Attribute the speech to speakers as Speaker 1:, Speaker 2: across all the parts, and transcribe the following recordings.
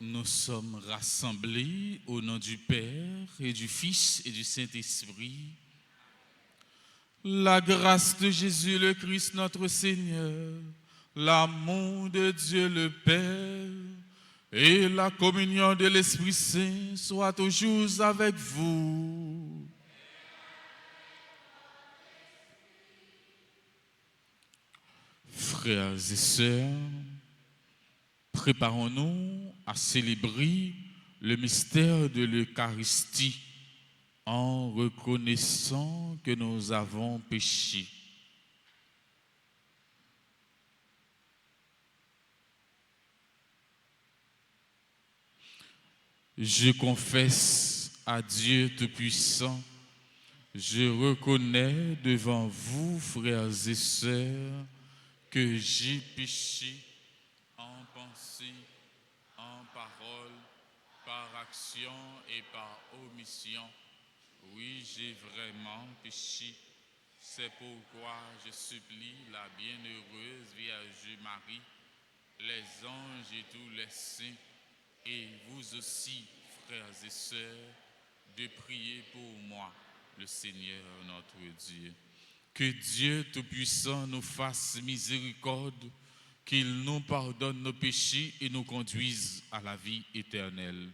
Speaker 1: Nous sommes rassemblés au nom du Père et du Fils et du Saint-Esprit. La grâce de Jésus le Christ notre Seigneur, l'amour de Dieu le Père et la communion de l'Esprit Saint soient toujours avec vous. Frères et sœurs, préparons-nous à célébrer le mystère de l'Eucharistie en reconnaissant que nous avons péché. Je confesse à Dieu Tout-Puissant, je reconnais devant vous, frères et sœurs, que j'ai péché en pensée, en parole, par action et par omission. Oui, j'ai vraiment péché. C'est pourquoi je supplie la bienheureuse Vierge Marie, les anges et tous les saints, et vous aussi, frères et sœurs, de prier pour moi, le Seigneur notre Dieu. Que Dieu Tout-Puissant nous fasse miséricorde, qu'il nous pardonne nos péchés et nous conduise à la vie éternelle.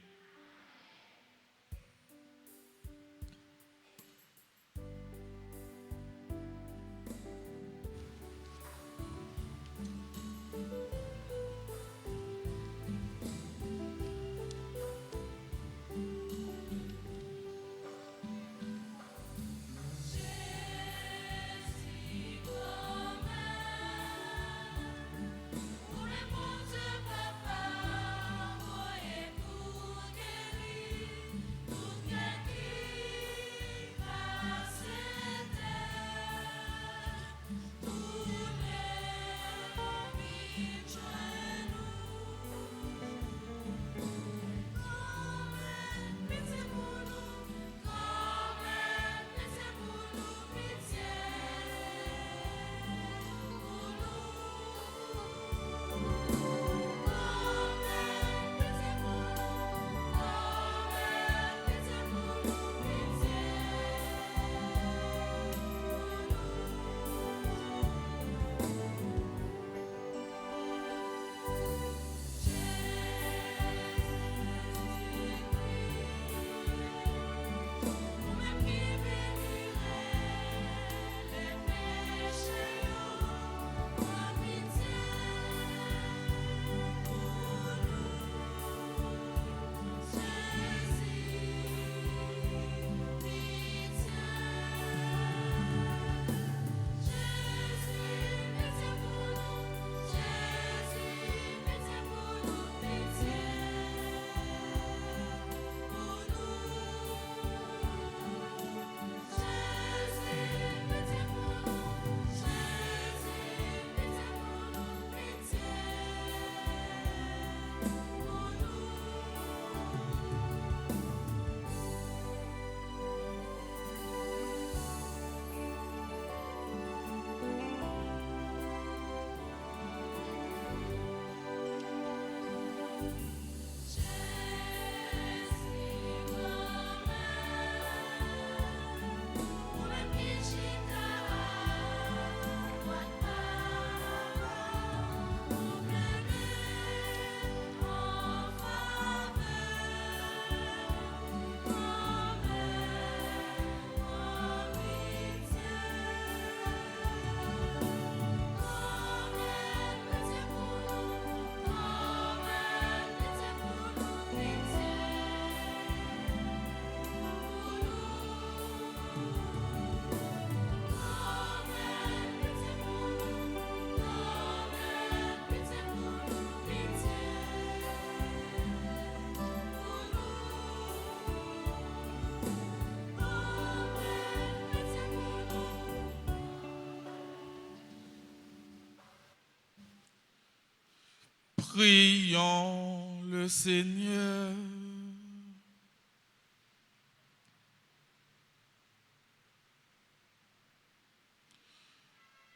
Speaker 1: Prions le Seigneur.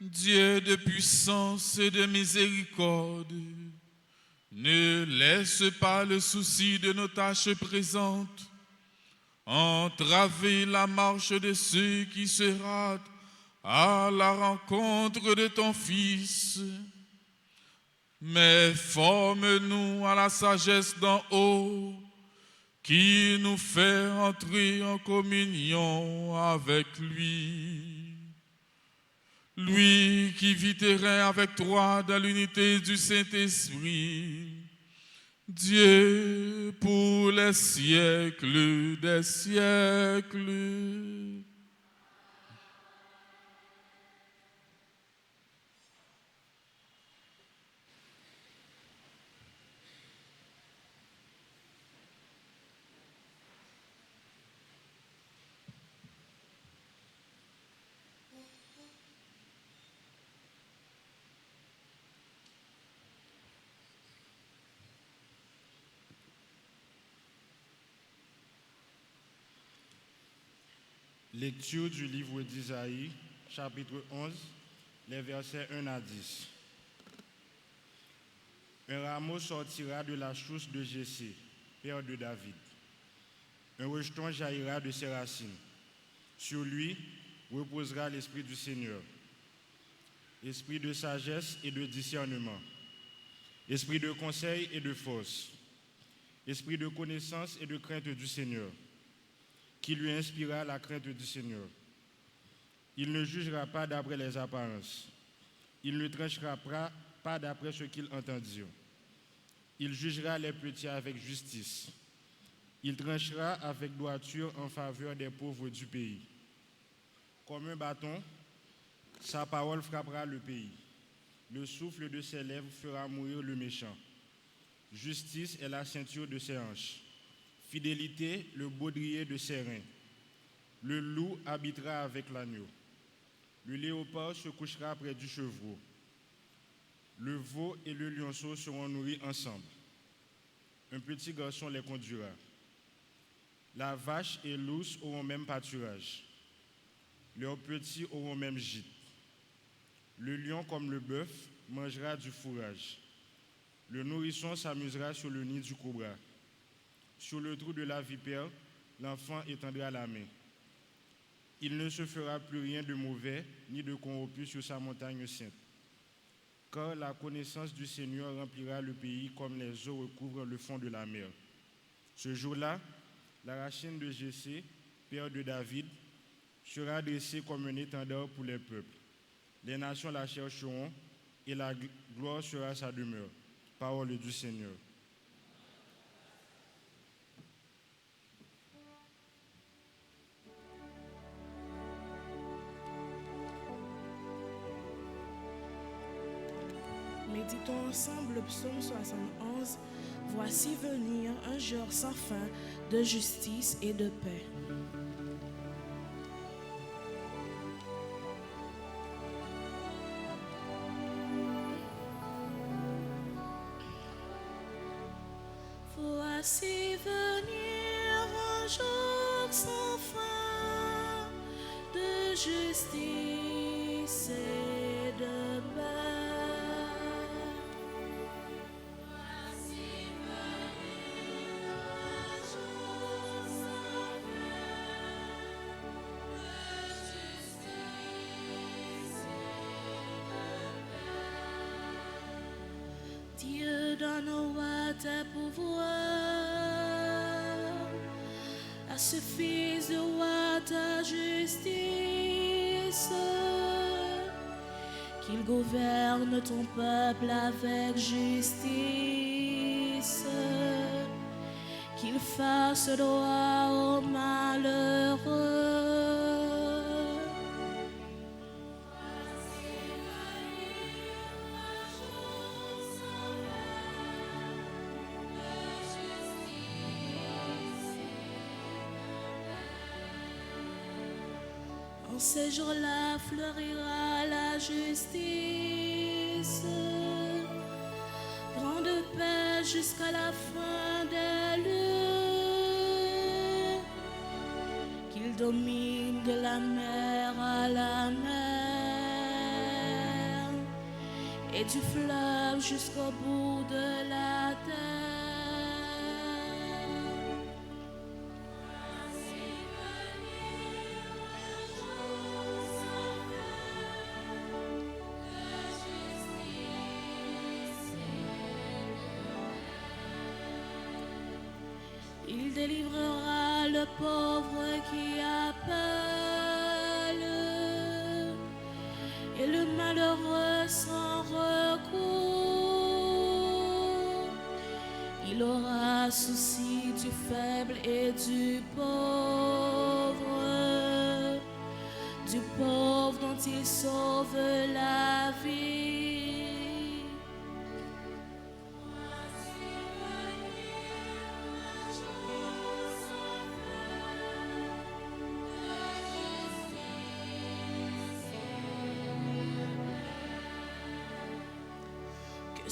Speaker 1: Dieu de puissance et de miséricorde, ne laisse pas le souci de nos tâches présentes entraver la marche de ceux qui se hâtent à la rencontre de ton Fils. Mais forme-nous à la sagesse d'en haut, qui nous fait entrer en communion avec lui. Lui qui vit et règne avec toi dans l'unité du Saint-Esprit, Dieu pour les siècles des siècles.
Speaker 2: Lecture du livre d'Isaïe, chapitre 11, les versets 1 à 10. Un rameau sortira de la chousse de Jessé, père de David. Un rejeton jaillira de ses racines. Sur lui reposera l'Esprit du Seigneur. Esprit de sagesse et de discernement. Esprit de conseil et de force. Esprit de connaissance et de crainte du Seigneur, qui lui inspira la crainte du Seigneur. Il ne jugera pas d'après les apparences. Il ne tranchera pas d'après ce qu'il entendit. Il jugera les petits avec justice. Il tranchera avec droiture en faveur des pauvres du pays. Comme un bâton, sa parole frappera le pays. Le souffle de ses lèvres fera mourir le méchant. Justice est la ceinture de ses hanches. Fidélité, le baudrier de ses reins. Le loup habitera avec l'agneau. Le léopard se couchera près du chevreau. Le veau et le lionceau seront nourris ensemble. Un petit garçon les conduira. La vache et l'ours auront même pâturage. Leurs petits auront même gîte. Le lion comme le bœuf mangera du fourrage. Le nourrisson s'amusera sur le nid du cobra. Sur le trou de la vipère, l'enfant étendra la main. Il ne se fera plus rien de mauvais ni de corrompu sur sa montagne sainte. Car la connaissance du Seigneur remplira le pays comme les eaux recouvrent le fond de la mer. Ce jour-là, la racine de Jessé, père de David, sera dressée comme un étendard pour les peuples. Les nations la chercheront et la gloire sera sa demeure. Parole du Seigneur.
Speaker 3: Méditons ensemble le psaume 71. Voici venir un jour sans fin de justice et de paix. Voici venir un jour sans fin de justice et de paix. Voici venir un jour sans fin de justice et de paix. Dieu donnera tes pouvoirs à ce fils de roi ta justice, qu'il gouverne ton peuple avec justice, qu'il fasse droit aux malheureux. En ces jours-là fleurira la justice, grande jusqu'à la fin des lieux, qu'il domine de la mer à la mer et du fleuve jusqu'au bout de la terre. Il délivrera le pauvre qui appelle et le malheureux sans recours. Il aura souci du faible et du pauvre dont il sauve la vie.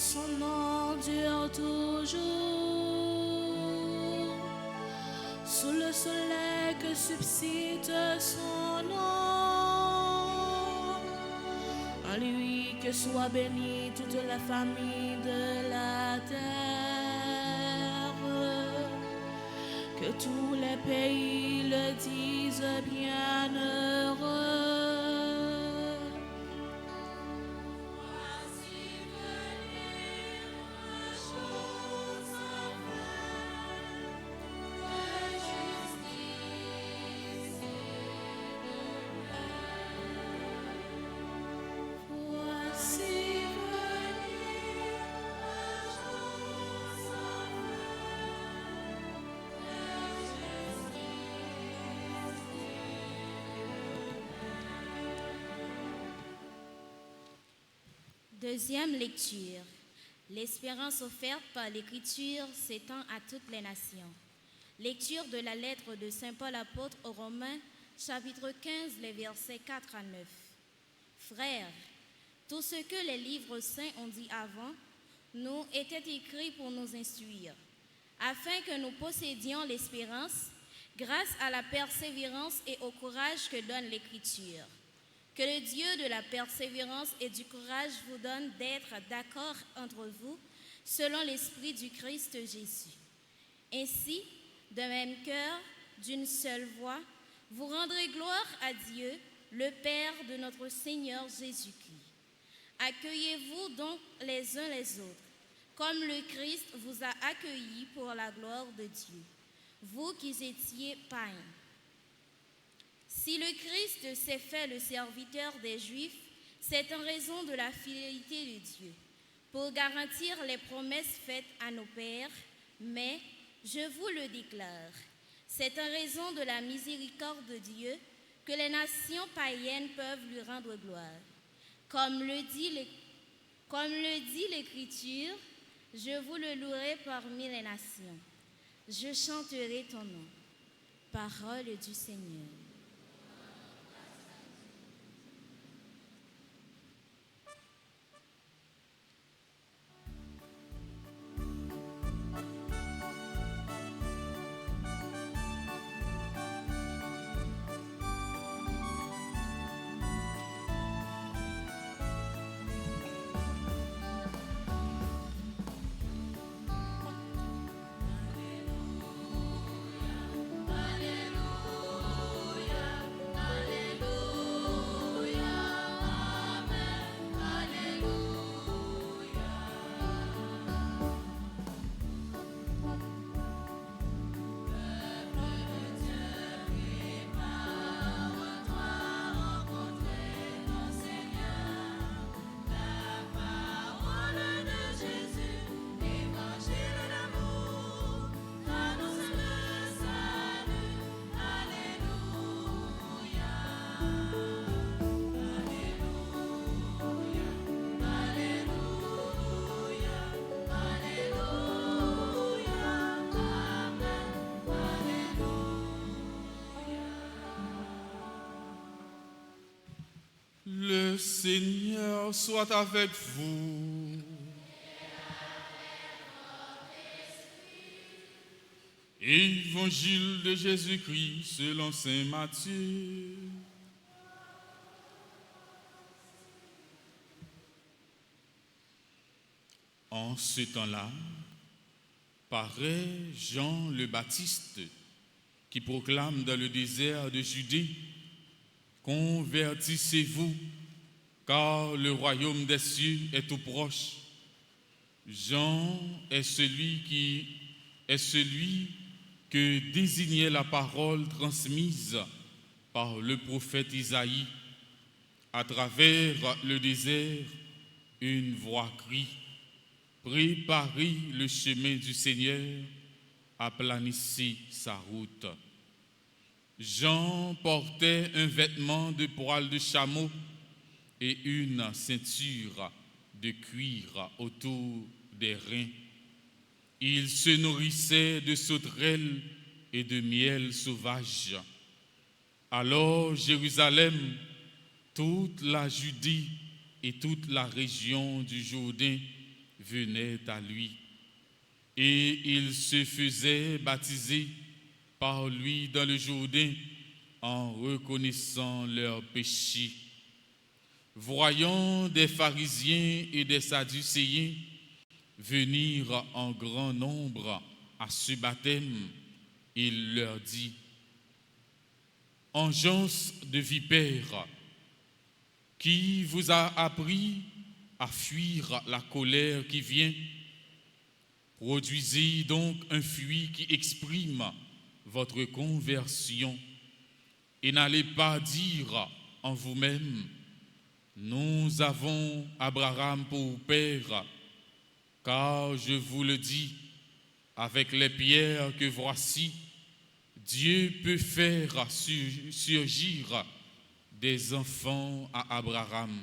Speaker 3: Son nom dure toujours, sous le soleil que subsiste son nom. En lui que soit bénie toute la famille de la terre, que tous les pays le disent bienheureux.
Speaker 4: Deuxième lecture. L'espérance offerte par l'Écriture s'étend à toutes les nations. Lecture de la lettre de Saint Paul apôtre aux Romains, chapitre 15, les versets 4 à 9. Frères, tout ce que les livres saints ont dit avant nous était écrit pour nous instruire, afin que nous possédions l'espérance grâce à la persévérance et au courage que donne l'Écriture. Que le Dieu de la persévérance et du courage vous donne d'être d'accord entre vous selon l'esprit du Christ Jésus. Ainsi, de même cœur, d'une seule voix, vous rendrez gloire à Dieu, le Père de notre Seigneur Jésus-Christ. Accueillez-vous donc les uns les autres, comme le Christ vous a accueillis pour la gloire de Dieu, vous qui étiez païens. Si le Christ s'est fait le serviteur des Juifs, c'est en raison de la fidélité de Dieu, pour garantir les promesses faites à nos pères, mais, je vous le déclare, c'est en raison de la miséricorde de Dieu que les nations païennes peuvent lui rendre gloire. Comme le dit l'Écriture, je vous le louerai parmi les nations. Je chanterai ton nom. Parole du Seigneur.
Speaker 1: Le Seigneur soit avec vous. Évangile de Jésus-Christ selon saint Matthieu. En ce temps-là, paraît Jean le Baptiste qui proclame dans le désert de Judée: convertissez-vous, car le royaume des cieux est tout proche. Jean est celui que désignait la parole transmise par le prophète Isaïe. À travers le désert, une voix crie: préparez le chemin du Seigneur, aplanissez sa route. Jean portait un vêtement de poil de chameau et une ceinture de cuir autour des reins. Il se nourrissait de sauterelles et de miel sauvage. Alors Jérusalem, toute la Judée et toute la région du Jourdain venaient à lui, et il se faisait baptiser par lui dans le Jourdain en reconnaissant leurs péchés. Voyant des pharisiens et des sadducéens venir en grand nombre à ce baptême, il leur dit: engeance de vipères, qui vous a appris à fuir la colère qui vient? Produisez donc un fruit qui exprime votre conversion, et n'allez pas dire en vous-même: nous avons Abraham pour père, car je vous le dis, avec les pierres que voici, Dieu peut faire surgir des enfants à Abraham.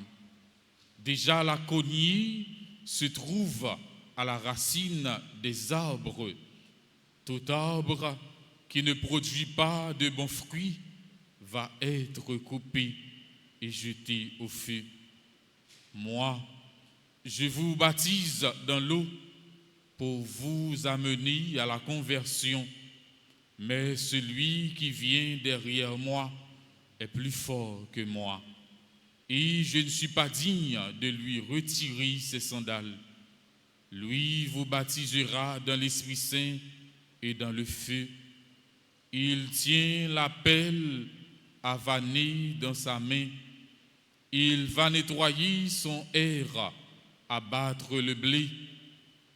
Speaker 1: Déjà la cognée se trouve à la racine des arbres. Tout arbre qui ne produit pas de bons fruits va être coupé et jeté au feu. Moi, je vous baptise dans l'eau pour vous amener à la conversion, mais celui qui vient derrière moi est plus fort que moi, et je ne suis pas digne de lui retirer ses sandales. Lui vous baptisera dans l'Esprit Saint et dans le feu. Il tient la pelle avanée dans sa main. Il va nettoyer son aire, abattre le blé,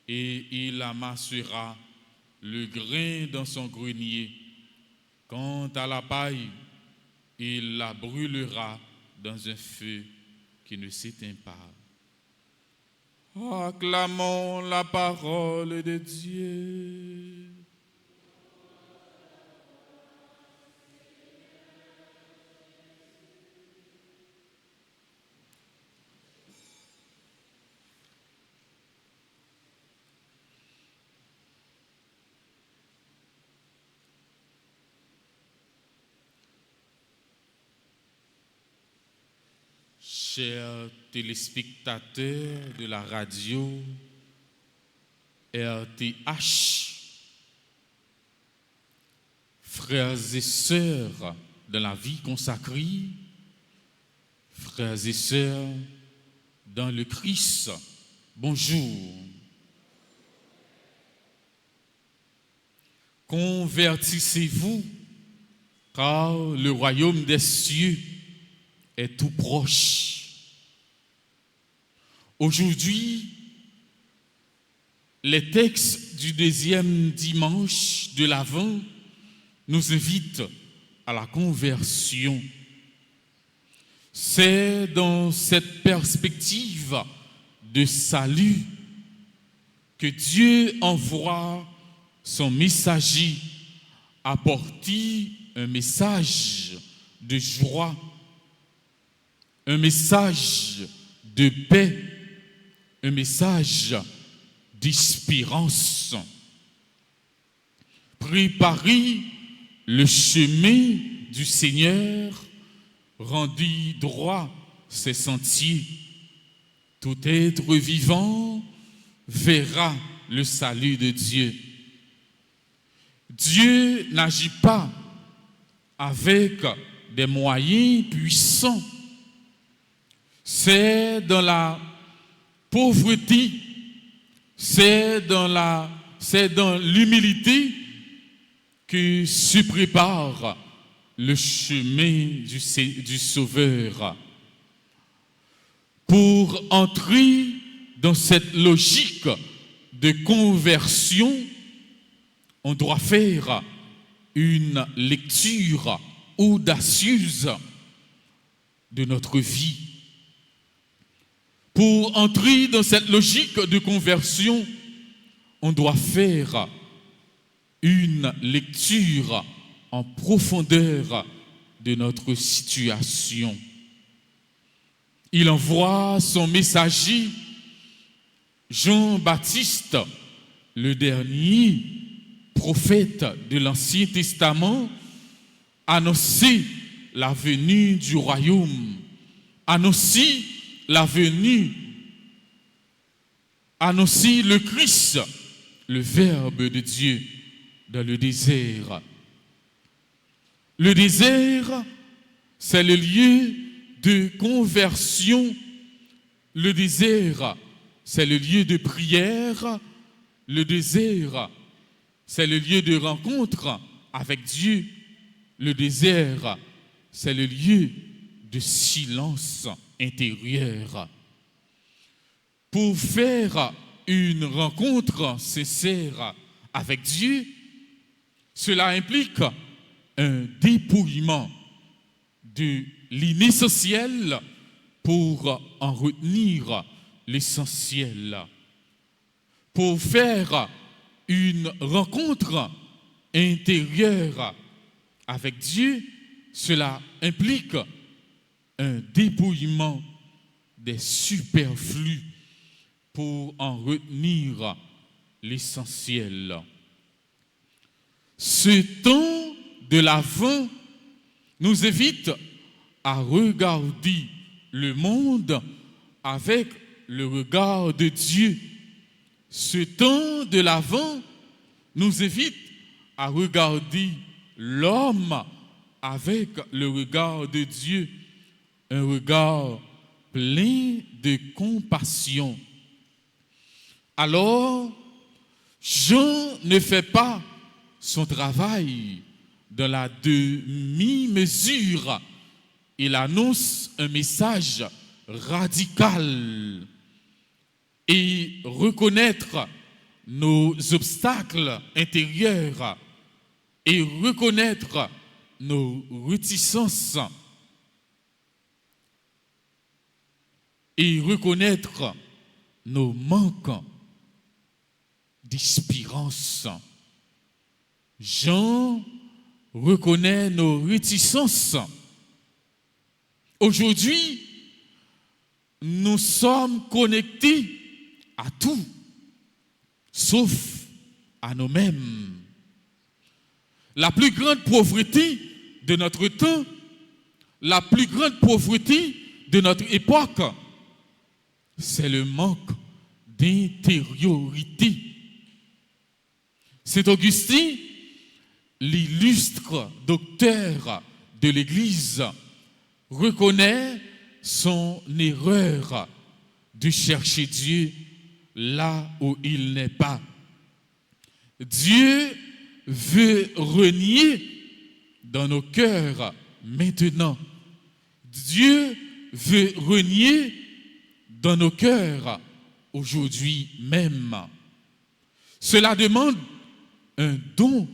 Speaker 1: et il amassera le grain dans son grenier. Quant à la paille, il la brûlera dans un feu qui ne s'éteint pas. Acclamons la parole de Dieu. Chers téléspectateurs de la radio RTH, frères et sœurs de la vie consacrée, frères et sœurs dans le Christ, bonjour. Convertissez-vous, car le royaume des cieux est tout proche. Aujourd'hui, les textes du deuxième dimanche de l'Avent nous invitent à la conversion. C'est dans cette perspective de salut que Dieu envoie son messager apporter un message de joie, un message de paix, un message d'espérance. Préparez le chemin du Seigneur, rendez droit ses sentiers. Tout être vivant verra le salut de Dieu. Dieu n'agit pas avec des moyens puissants. C'est dans la pauvreté, c'est dans l'humilité que se prépare le chemin du Sauveur. Pour entrer dans cette logique de conversion, on doit faire une lecture audacieuse de notre vie. Pour entrer dans cette logique de conversion, on doit faire une lecture en profondeur de notre situation. Il envoie son messager, Jean-Baptiste, le dernier prophète de l'Ancien Testament, annoncer la venue du royaume, annoncer la venue, annoncer le Christ, le Verbe de Dieu dans le désert. Le désert, c'est le lieu de conversion. Le désert, c'est le lieu de prière. Le désert, c'est le lieu de rencontre avec Dieu. Le désert, c'est le lieu de silence intérieur. Pour faire une rencontre sincère avec Dieu, cela implique un dépouillement de l'inessentiel pour en retenir l'essentiel. Pour faire une rencontre intérieure avec Dieu, cela implique un dépouillement des superflus pour en retenir l'essentiel. Ce temps de l'Avent nous invite à regarder le monde avec le regard de Dieu. Ce temps de l'Avent nous invite à regarder l'homme avec le regard de Dieu, un regard plein de compassion. Alors, Jean ne fait pas son travail dans la demi-mesure. Il annonce un message radical et reconnaître nos obstacles intérieurs et reconnaître nos réticences et reconnaître nos manques d'espérance. Jean reconnaît nos réticences. Aujourd'hui, nous sommes connectés à tout, sauf à nous-mêmes. La plus grande pauvreté de notre temps, la plus grande pauvreté de notre époque, c'est le manque d'intériorité. Saint Augustin, l'illustre docteur de l'Église, reconnaît son erreur de chercher Dieu là où il n'est pas. Dieu veut régner dans nos cœurs maintenant. Dieu veut régner dans nos cœurs aujourd'hui même. Cela demande un don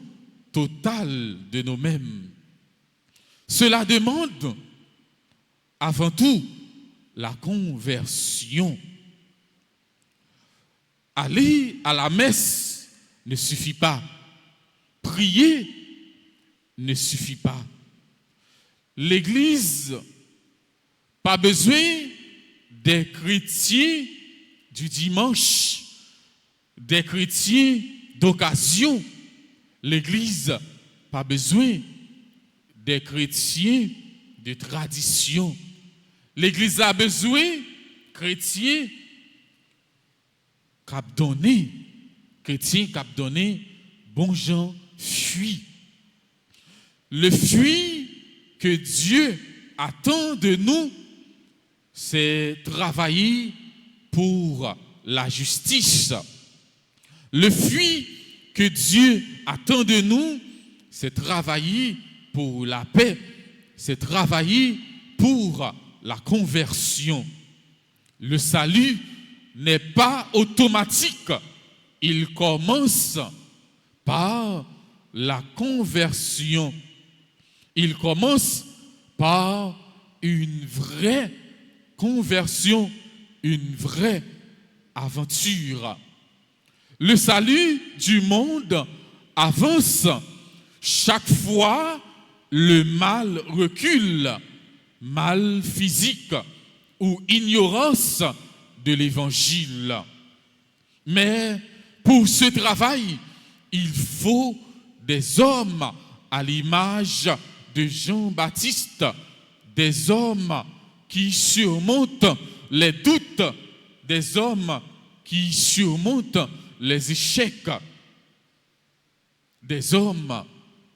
Speaker 1: total de nous-mêmes. Cela demande avant tout la conversion. Aller à la messe ne suffit pas. Prier ne suffit pas. L'Église, pas besoin des chrétiens du dimanche, des chrétiens d'occasion. L'Église, pas besoin des chrétiens de tradition. L'Église a besoin de chrétiens qui ont donné bon Jean fuit. Le fruit que Dieu attend de nous, c'est travailler pour la justice. Le fruit que Dieu attend de nous, c'est travailler pour la paix, c'est travailler pour la conversion. Le salut n'est pas automatique, il commence par la conversion. Il commence par une vraie conversion, une vraie aventure. Le salut du monde avance. Chaque fois, le mal recule, mal physique ou ignorance de l'évangile. Mais pour ce travail, il faut des hommes à l'image de Jean-Baptiste, des hommes qui surmontent les doutes, des hommes qui surmontent les échecs, des hommes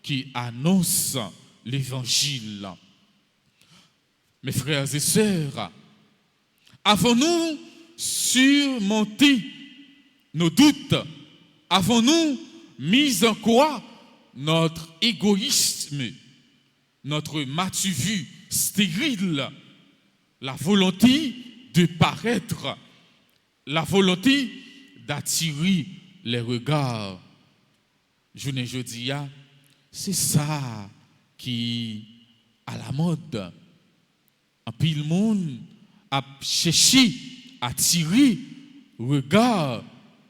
Speaker 1: qui annoncent l'évangile. Mes frères et sœurs, avons-nous surmonté nos doutes? Avons-nous mis en quoi notre égoïsme, notre matu-vu stérile, la volonté de paraître, la volonté d'attirer les regards? Je ne dis pas, c'est ça qui à la mode. En pile monde a cherché à attirer regard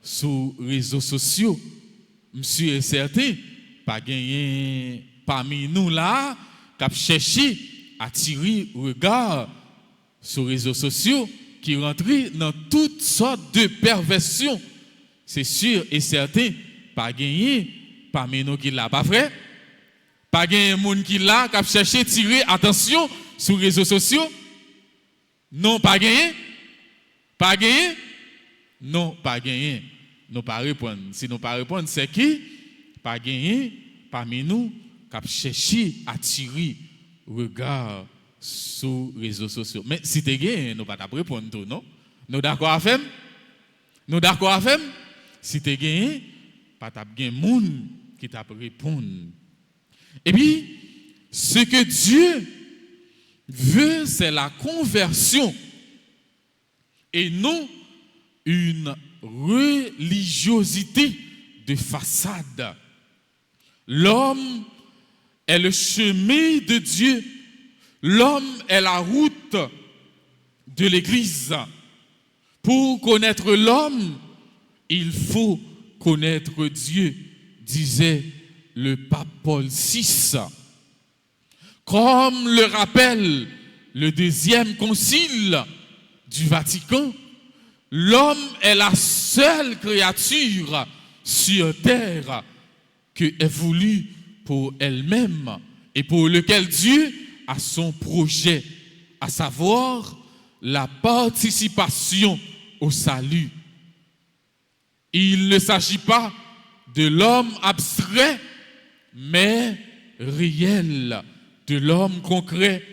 Speaker 1: sur les réseaux sociaux. Monsieur est certain, pas gagné parmi nous là, qui a cherché à attirer regard sur les réseaux sociaux, qui rentrent dans toutes sortes de perversions. C'est sûr et certain, pas gagné parmi nous qui l'a, pas vrai? Pas gagné monde qui l'a, qui a cherché à tirer attention sur les réseaux sociaux. Non, pas gagné. Pas gagné. Non, pas gagné. Nous pas répondre. Si nous pas répondre, c'est qui? Pas gagné parmi nous qui a cherché à tirer regard sur les réseaux sociaux. Mais si tu gagné, nous pas répondre tout, non? Nous d'accord avec? Nous d'accord avec? Si tu gagné, pas gagné monde qui t'a répondre. Et puis, ce que Dieu veut, c'est la conversion et non une religiosité de façade. L'homme est le chemin de Dieu. L'homme est la route de l'Église. Pour connaître l'homme, il faut connaître Dieu, disait le pape Paul VI. Comme le rappelle le deuxième concile du Vatican, l'homme est la seule créature sur terre qui est voulue pour elle-même et pour lequel Dieu a son projet, à savoir la participation au salut. Il ne s'agit pas de l'homme abstrait, mais réel, de l'homme concret,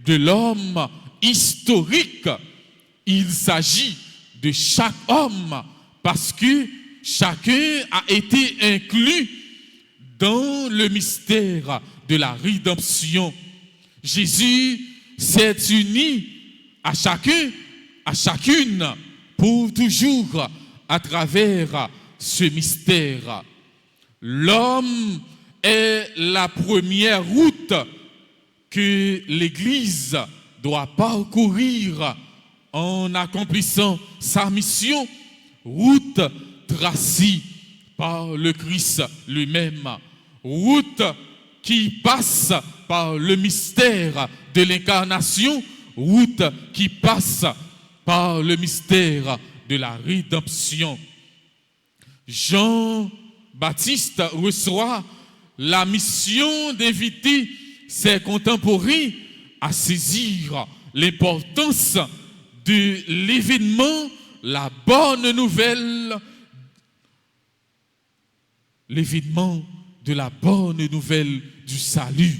Speaker 1: de l'homme historique. Il s'agit de chaque homme parce que chacun a été inclus dans le mystère de la rédemption. Jésus s'est uni à chacun, à chacune pour toujours à travers ce mystère. L'homme est la première route que l'Église doit parcourir en accomplissant sa mission, route tracée par le Christ lui-même, route qui passe par le mystère de l'incarnation, route qui passe par le mystère de la rédemption. Jean-Baptiste reçoit la mission d'inviter ses contemporains à saisir l'importance de l'événement, la bonne nouvelle, l'événement de la bonne nouvelle du salut.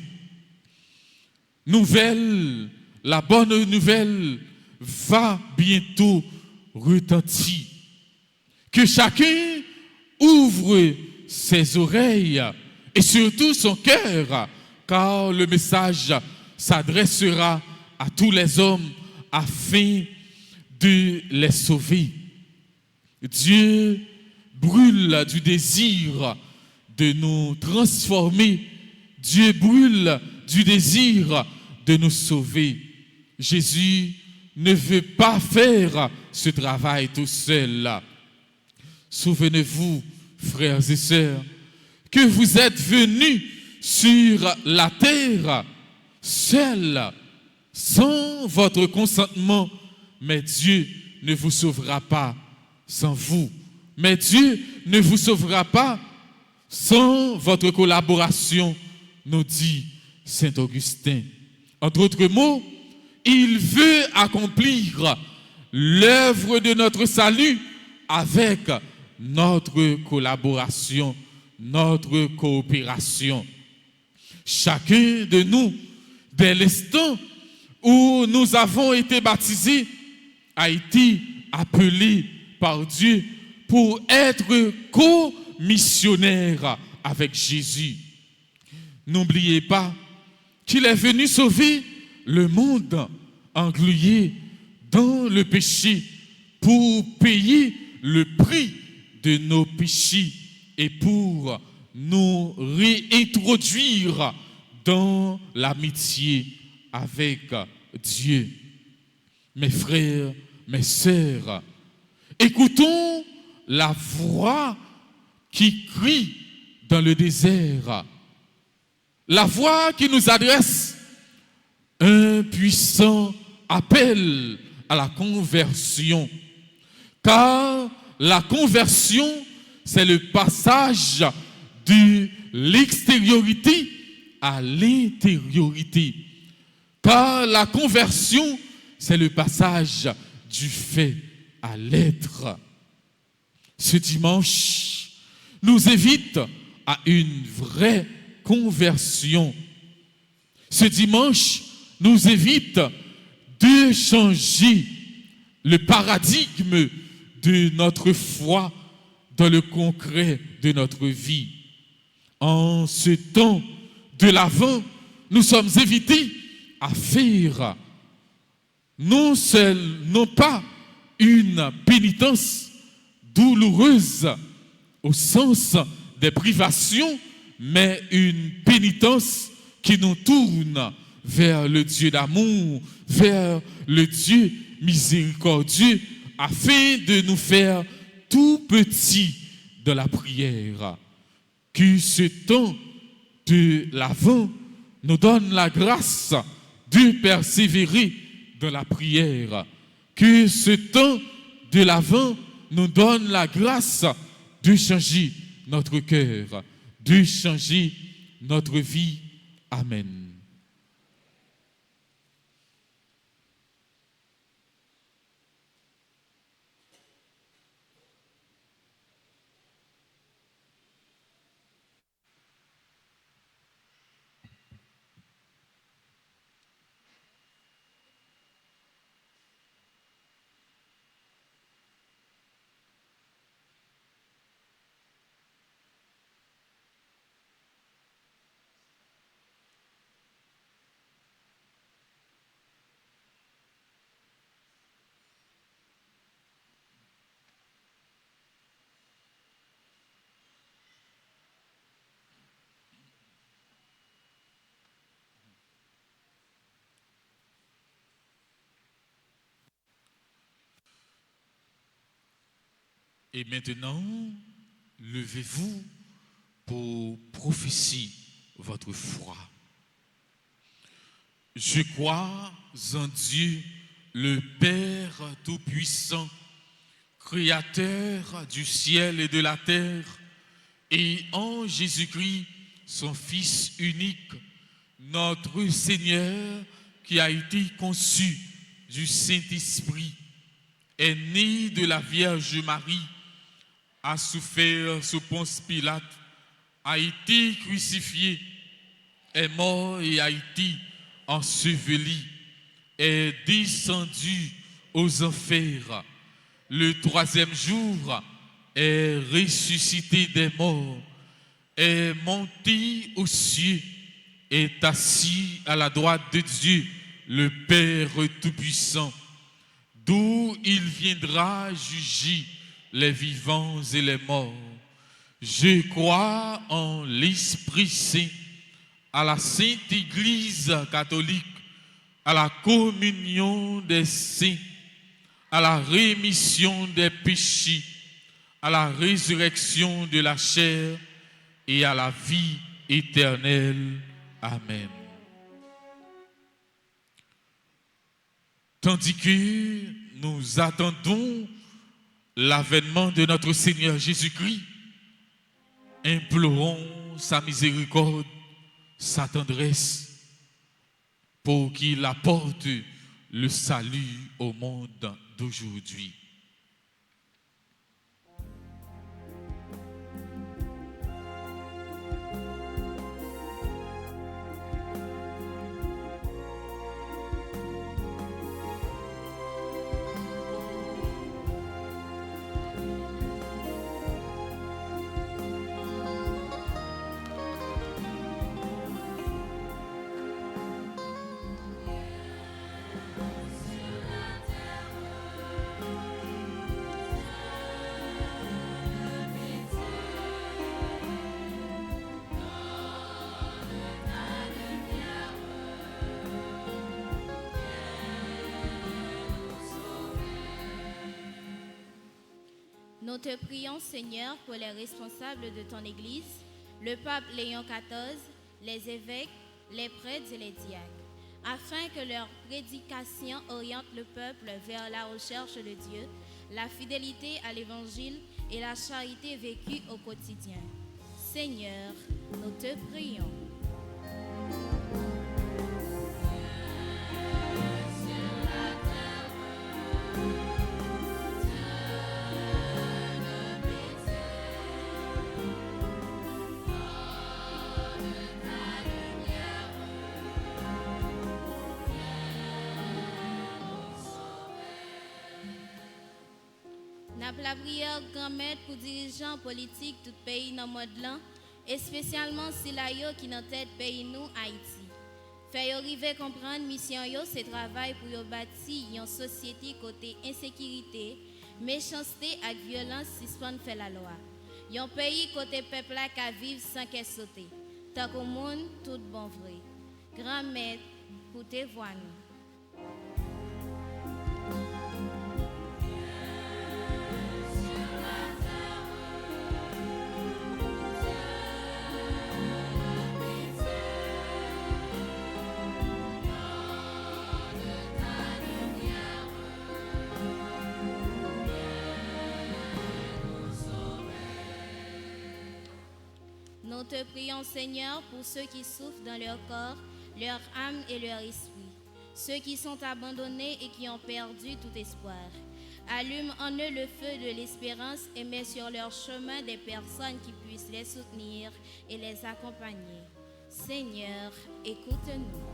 Speaker 1: La bonne nouvelle va bientôt retentir. Que chacun ouvre ses oreilles et surtout son cœur, car le message s'adressera à tous les hommes afin de les sauver. Dieu brûle du désir de nous transformer. Dieu brûle du désir de nous sauver. Jésus ne veut pas faire ce travail tout seul. Souvenez-vous, frères et sœurs, que vous êtes venus sur la terre seuls, sans votre consentement, mais Dieu ne vous sauvera pas sans vous. Mais Dieu ne vous sauvera pas sans votre collaboration, nous dit saint Augustin. Entre autres mots, il veut accomplir l'œuvre de notre salut avec notre collaboration, notre coopération. Chacun de nous, dès l'instant où nous avons été baptisés, a été appelé par Dieu pour être co-missionnaire avec Jésus. N'oubliez pas qu'il est venu sauver le monde englué dans le péché pour payer le prix de nos péchés et pour nous réintroduire dans l'amitié avec Dieu. Mes frères, mes sœurs, écoutons la voix qui crie dans le désert, la voix qui nous adresse un puissant appel à la conversion. Car la conversion, c'est le passage de l'extériorité à l'intériorité. Car la conversion, c'est le passage du fait à l'être. Ce dimanche nous invite à une vraie conversion. Ce dimanche nous invite de changer le paradigme de notre foi dans le concret de notre vie. En ce temps de l'Avent, nous sommes invités à faire non pas une pénitence douloureuse au sens des privations, mais une pénitence qui nous tourne vers le Dieu d'amour, vers le Dieu miséricordieux, afin de nous faire tout petits dans la prière. Que ce temps de l'Avent nous donne la grâce de persévérer dans la prière. Que ce temps de l'Avent nous donne la grâce de changer notre cœur, de changer notre vie. Amen. Et maintenant, levez-vous pour prophétiser votre foi. Je crois en Dieu, le Père Tout-Puissant, Créateur du ciel et de la terre, et en Jésus-Christ, son Fils unique, notre Seigneur, qui a été conçu du Saint-Esprit, est né de la Vierge Marie, a souffert sous Ponce Pilate, a été crucifié, est mort et a été enseveli, est descendu aux enfers. Le troisième jour est ressuscité des morts, est monté aux cieux, est assis à la droite de Dieu, le Père Tout-Puissant, d'où il viendra juger les vivants et les morts. Je crois en l'Esprit Saint, à la Sainte Église catholique, à la communion des saints, à la rémission des péchés, à la résurrection de la chair et à la vie éternelle. Amen. Tandis que nous attendons l'avènement de notre Seigneur Jésus-Christ, implorons sa miséricorde, sa tendresse, pour qu'il apporte le salut au monde d'aujourd'hui.
Speaker 4: Nous te prions, Seigneur, pour les responsables de ton Église, le pape Léon XIV, les évêques, les prêtres et les diacres, afin que leur prédication oriente le peuple vers la recherche de Dieu, la fidélité à l'Évangile et la charité vécue au quotidien. Seigneur, nous te prions. La prière grand maître pour dirigeants politiques tout pays dans le monde là, et spécialement si la yo qui dans tête pays nous Haïti. Fait yo rive comprendre mission yo c'est travail pour yo bâtir une société côté insécurité, méchanceté et violence suspend fait la loi. Un pays côté peuple là qui vivre sans qu'elle sauter. Tant qu'au monde tout bon vrai. Grand maître pour te voir nous. Nous te prions, Seigneur, pour ceux qui souffrent dans leur corps, leur âme et leur esprit, ceux qui sont abandonnés et qui ont perdu tout espoir. Allume en eux le feu de l'espérance et mets sur leur chemin des personnes qui puissent les soutenir et les accompagner. Seigneur, écoute-nous.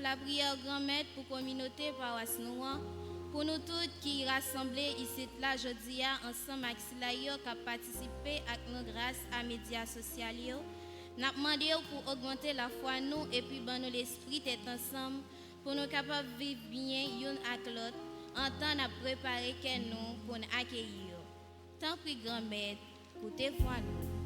Speaker 4: La prière grand maître pour communauté paroisse Nouan, pour nous toutes qui rassemblés ici là jeudi ensemble avec Silayo qui participer à nos grâces à médias sociaux. N'a demandé pour augmenter la foi nous et puis ben nous l'esprit est ensemble pour nous capables vivre bien une avec l'autre en temps à préparer que nous pour nous accueillir. Tant pis grand maître pour te voir nous.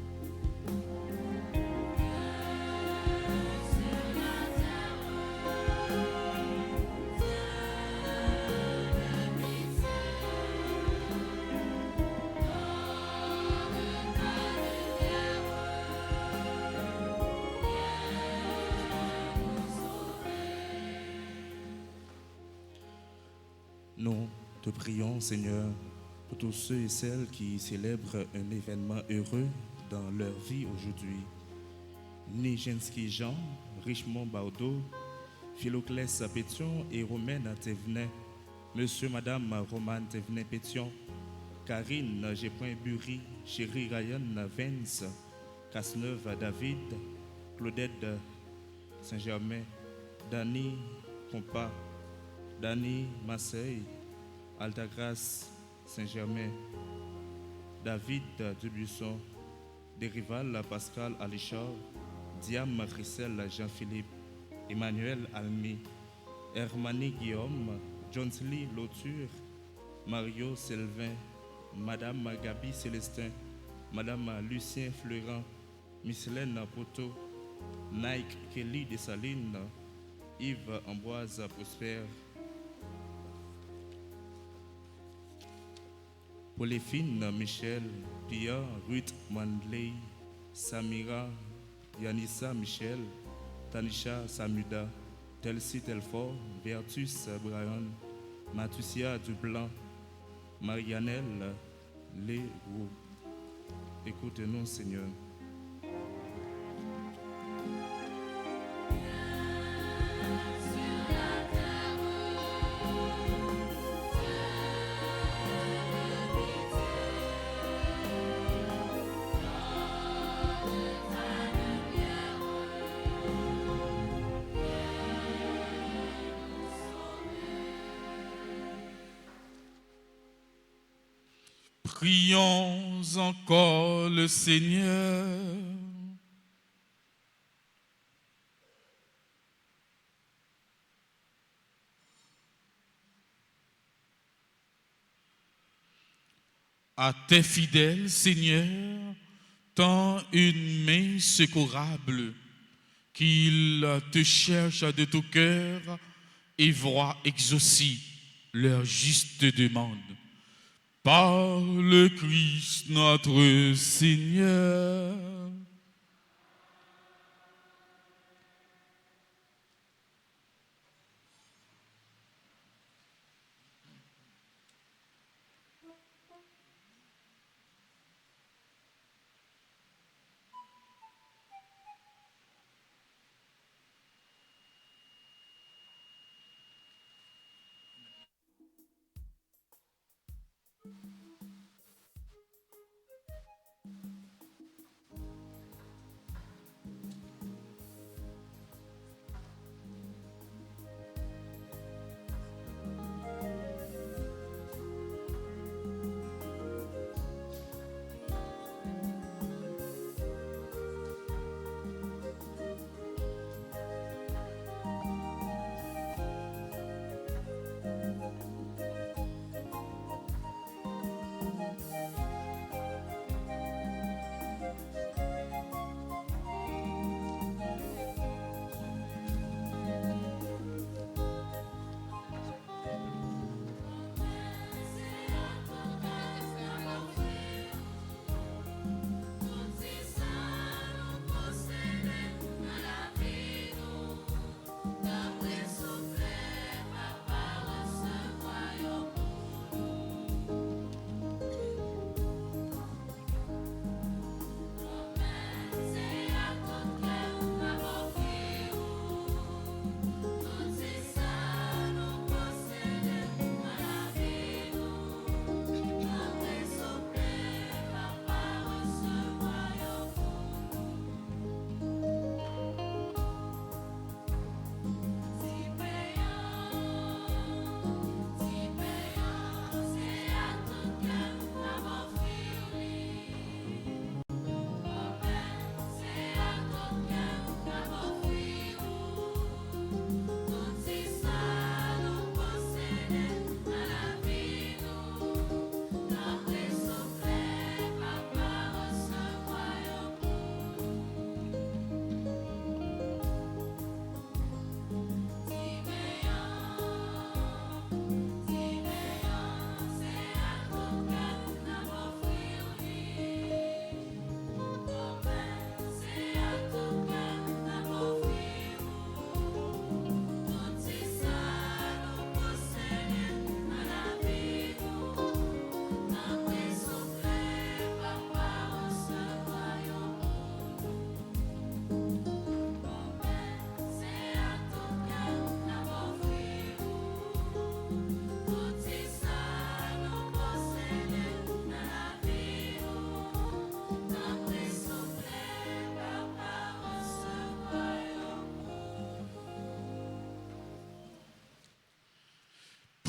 Speaker 1: Nous
Speaker 5: Te prions, Seigneur, pour tous ceux et celles qui célèbrent un événement heureux dans leur vie aujourd'hui. Nijenski Jean, Richemont Baudo, Philoclès Pétion et Romaine Thévenet, Monsieur, Madame Romane Thévenet Pétion, Karine Gépin-Bury, Chérie Ryan Vence, Casneuve David, Claudette Saint-Germain, Dany Compas, Dany Marseille, Altagrace Saint-Germain, David Dubuisson, Derival Pascal Alichard, Diam Rissel Jean-Philippe, Emmanuel Almi, Hermanie Guillaume, Johnsly Lauture, Mario Selvin, Madame Gabi Célestin, Madame Lucien Fleurant, Miss-Hélène Poto, Nike Kelly Dessalines, Yves Ambroise Prosper, Pauline Michel, Pia Ruth Mandley, Samira Yanissa Michel, Tanisha Samuda, Telsi Telfort, Vertus Brian, Matusia Dublanc, Marianelle Leroux. Écoute-nous, Seigneur.
Speaker 1: Prions encore le Seigneur. À tes fidèles, Seigneur, tends une main secourable, qu'ils te cherchent de tout cœur et voient exaucer leur juste demande. Par le Christ notre Seigneur.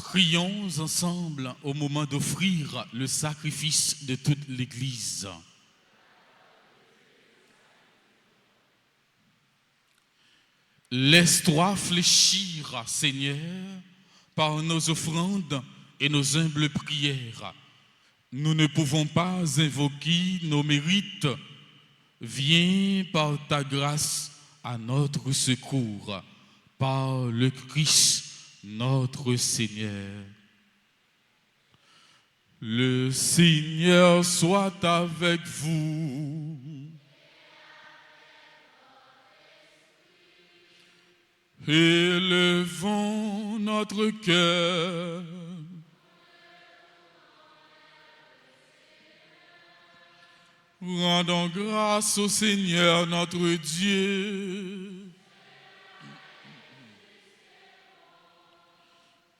Speaker 1: Prions ensemble au moment d'offrir le sacrifice de toute l'Église. Laisse-toi fléchir, Seigneur, par nos offrandes et nos humbles prières. Nous ne pouvons pas invoquer nos mérites. Viens par ta grâce à notre secours, par le Christ, notre Seigneur. Le Seigneur soit avec vous. Élevons notre cœur. Rendons grâce au Seigneur notre Dieu.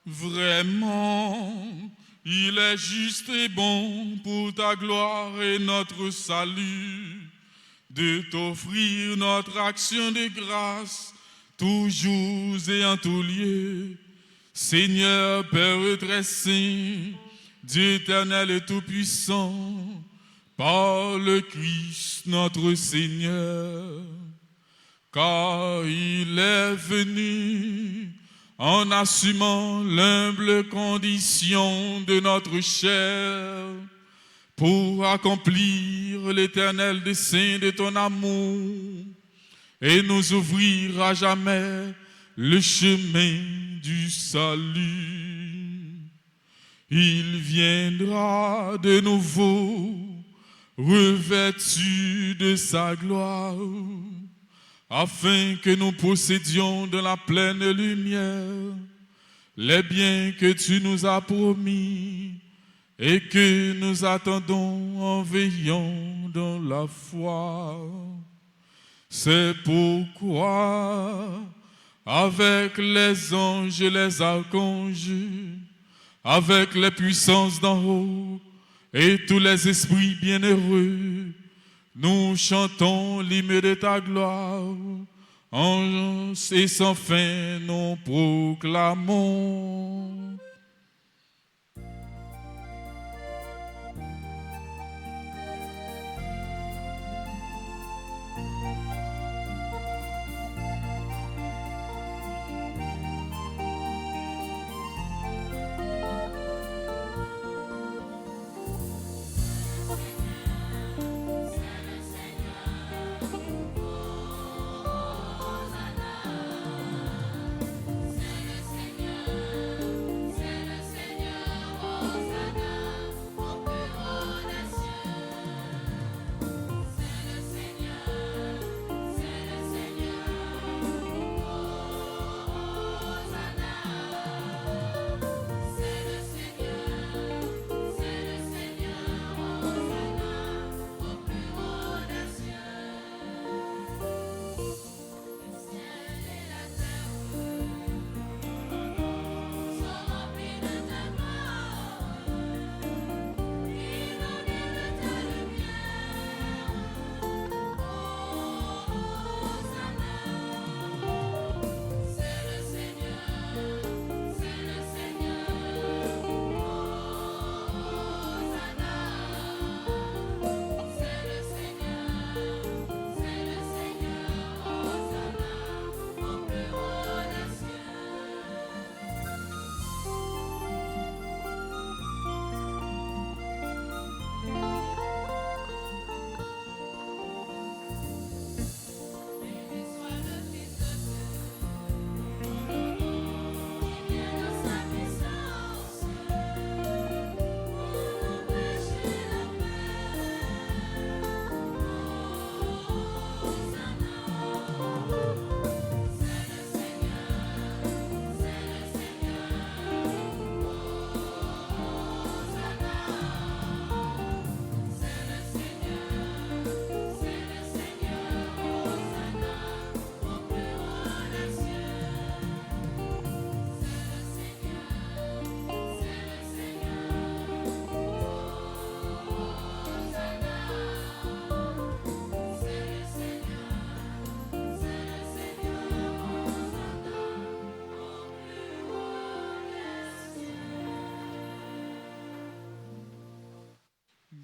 Speaker 1: Vraiment, il est juste et bon pour ta gloire et notre salut de t'offrir notre action de grâce toujours et en tout lieu. Seigneur, Père très saint, Dieu éternel et tout-puissant, par le Christ notre Seigneur, car il est venu en assumant l'humble condition de notre chair pour accomplir l'éternel dessein de ton amour et nous ouvrir à jamais le chemin du salut. Il viendra de nouveau revêtu de sa gloire, afin que nous possédions de la pleine lumière les biens que tu nous as promis et que nous attendons en veillant dans la foi. C'est pourquoi, avec les anges et les archanges, avec les puissances d'en haut et tous les esprits bienheureux, nous chantons l'hymne de ta gloire, et sans fin nous proclamons.
Speaker 3: C'est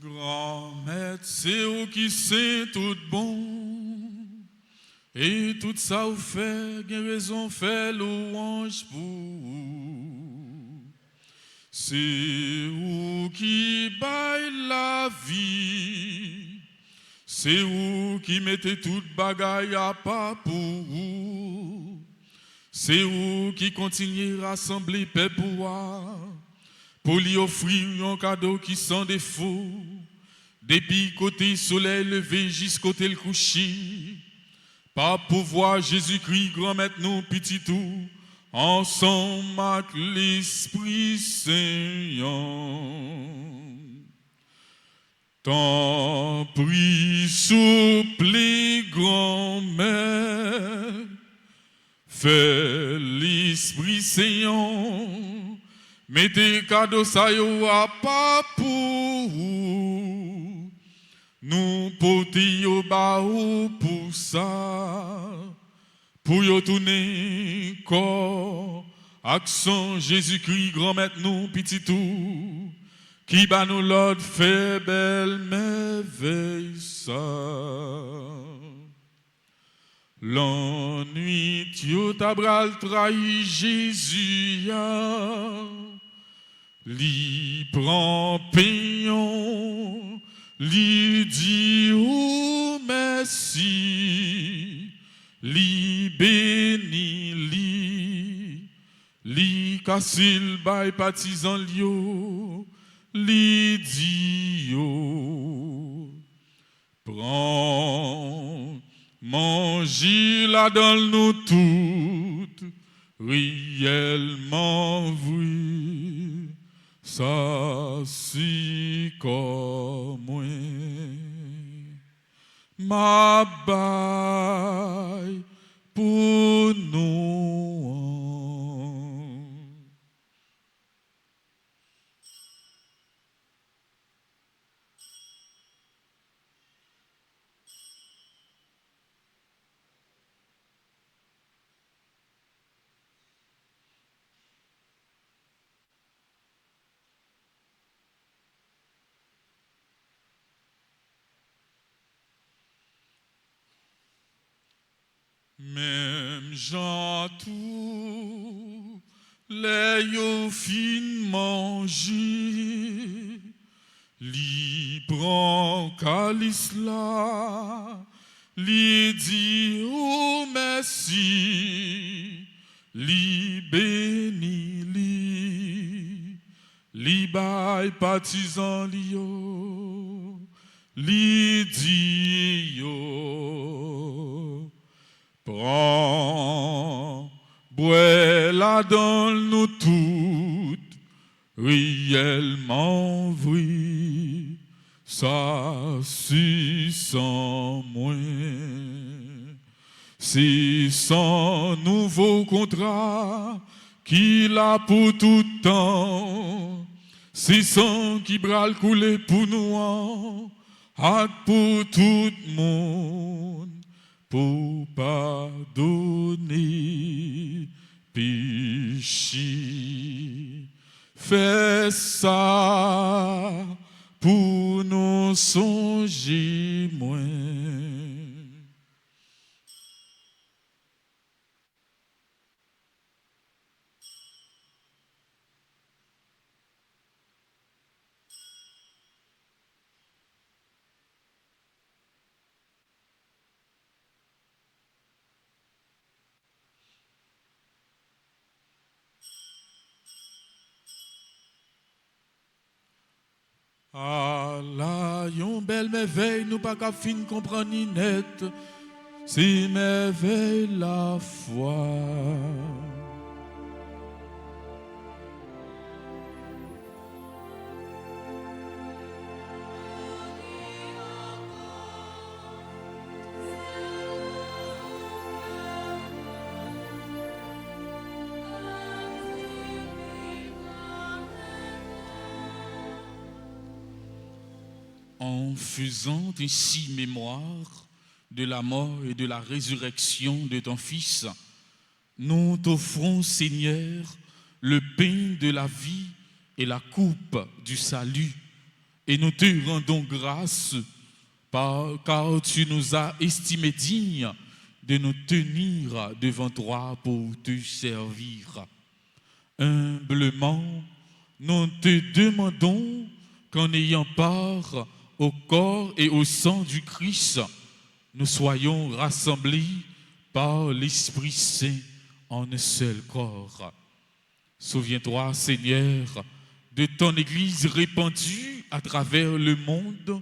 Speaker 1: Grand maître, c'est où qui c'est tout bon. Et tout ça vous fait, bien raison, fait louange pour vous. C'est où qui baille la vie. C'est où qui mettez toute bagaille à pas pour vous. C'est où qui continue à rassembler peuple pour lui offrir un cadeau qui sans défaut. Depuis côté soleil levé jusqu'à côté le coucher. Par pouvoir Jésus-Christ, grand maître nous petit tout, ensemble avec l'Esprit Saint. Tant prie, souple, grand-mère, fais l'Esprit Saint, mettez cadeau ça yo à pas pour vous. Nous porter au bas pour ça, pour y tourner corps, accent Jésus-Christ, grand maître nous petit tout, qui bat nous l'ordre fait belle merveille ça. L'ennui tu t'abral trahi Jésus ya, li prend payant. Li dit ou merci, li béni li kassil bay partisan lio, li dit yo. Prends, mangez la dans nous toutes, réellement vrai. Ça si comme moi, ma baille pour nous. Même Jean tout, les yo fin manger, li prend calice là, li dit oh merci, li béni li bay partisan li yo, li dit yo. Prends, bois la dans nous toutes, réellement vrai, ça si sans moi. C'est sans nouveau contrat qu'il a pour tout temps, c'est sans qui bral couler pour nous, et pour tout le monde. Pour pardonner péché, fais ça pour nous songer moins. Ah là, yon belle merveille, nous pas qu'à fin comprendre ni net, c'est merveille la foi. En faisant ainsi mémoire de la mort et de la résurrection de ton Fils, nous t'offrons, Seigneur, le pain de la vie et la coupe du salut, et nous te rendons grâce car tu nous as estimés dignes de nous tenir devant toi pour te servir. Humblement, nous te demandons qu'en ayant part au corps et au sang du Christ, nous soyons rassemblés par l'Esprit Saint en un seul corps. Souviens-toi, Seigneur, de ton Église répandue à travers le monde.